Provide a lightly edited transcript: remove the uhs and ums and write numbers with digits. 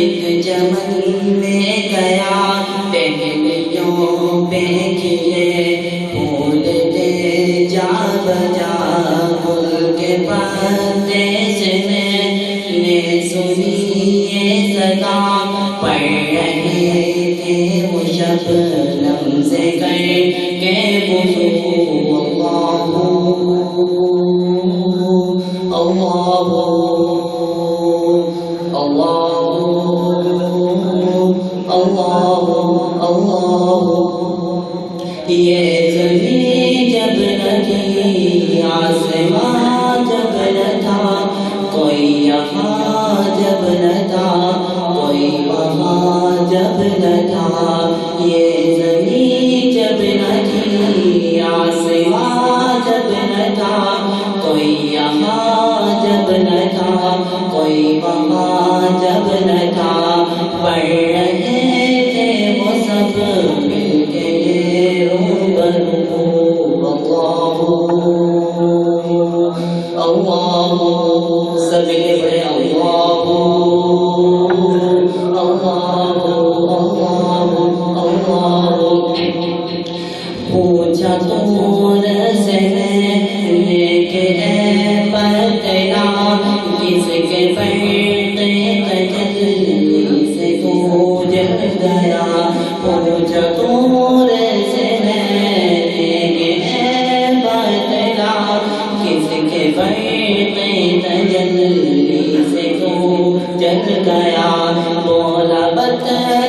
ایک چمن میں گیا ٹہنیوں پہ کھلے پھول تھے جا بجا گل کے پتے سے میں نے سنی یہ صدا پڑھ رہے تھے وہ شبنم سے کر کے وضو اللہ یہ زمین جب نہ تھی آسمان جب نہ تھا کوئی یہاں جب نہ تھا کوئی وہاں جب نہ تھا یہ زمین جب نہ تھی آسمان جب نہ تھا کوئی یہاں جب نہ تھا کوئی وہاں جب نہ تھا پڑھ رہے تھے وہ سب مل کے روبرو اللہ سب ملے پڑھے اللہ پوچھا دور سے میں نے کہ اے پتلا کس کے پڑھتے تجلی سے تو جل گیا پوچھا دور سے میں نے کہ اے پتلا کس کے پڑھتے تجلی سے تو جل گیا بولا بتا